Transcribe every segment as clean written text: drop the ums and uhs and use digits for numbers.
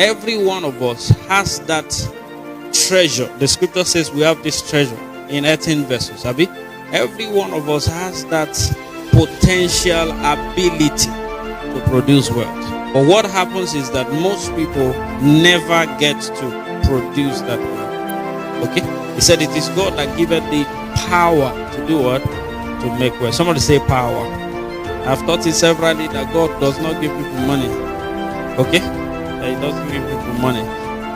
Every one of us has that treasure. The scripture says we have this treasure in earthen vessels. Abi? Every one of us has that potential ability to produce wealth. But what happens is that most people never get to produce that wealth. Okay? He said it is God that giveth the power to do what? To make wealth. Somebody say power. I've taught it severally that God does not give people money. Okay? That He doesn't give people money.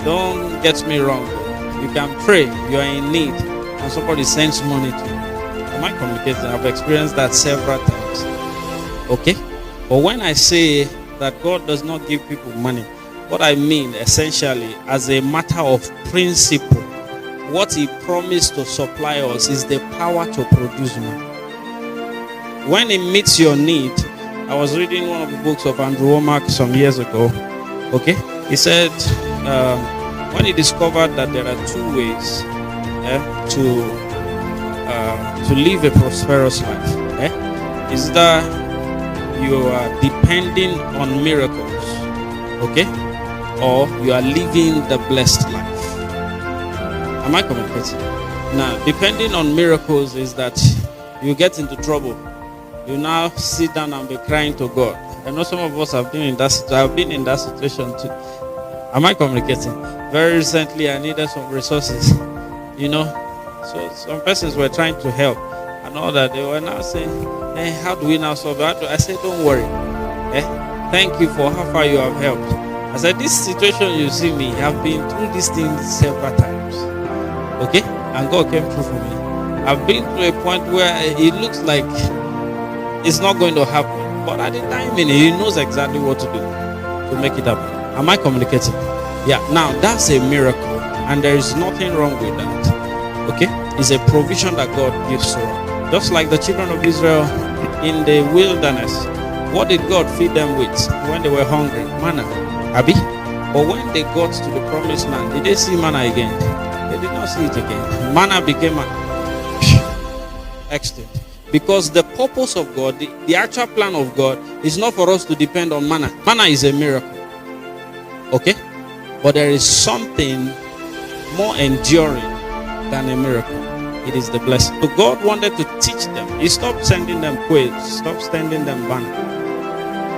Don't get me wrong. You can pray, you are in need, and somebody sends money to you. Am I communicating? I've experienced that several times. Okay? But when I say that God does not give people money, what I mean essentially, as a matter of principle, what He promised to supply us is the power to produce money. When He meets your need, I was reading one of the books of Andrew Womack some years ago. Okay? He said, when he discovered that there are two ways to live a prosperous life, is that you are depending on miracles, okay, or you are living the blessed life. Am I communicating? Now, depending on miracles is that you get into trouble. You now sit down and be crying to God. I know some of us have been in that situation. I've been in that situation too. Am I communicating? Very recently, I needed some resources, So some persons were trying to help and all that. They were now saying, hey, how do we now solve it? I said, don't worry. Thank you for how far you have helped. I said, this situation you see me, I've been through these things several times. Okay? And God came through for me. I've been to a point where it looks like it's not going to happen. But at the time, He knows exactly what to do to make it happen. Am I communicating? Yeah. Now, that's a miracle. And there is nothing wrong with that. Okay? It's a provision that God gives to us. Just like the children of Israel in the wilderness. What did God feed them with when they were hungry? Manna. Abi? But when they got to the promised land, did they see manna again? They did not see it again. Manna became extinct. Because the purpose of God, the actual plan of God, is not for us to depend on manna. Manna is a miracle. Okay? But there is something more enduring than a miracle. It is the blessing. So God wanted to teach them. He stopped sending them quiz, stopped sending them banner.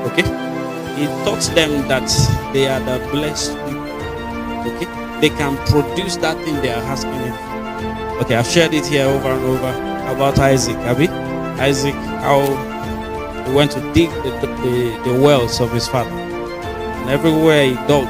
Okay? He taught them that they are the blessed people. Okay? They can produce that thing they are asking Him for. Okay, I've shared it here over and over about Isaac. Abi? Isaac, how he went to dig the wells of his father. And everywhere he dug,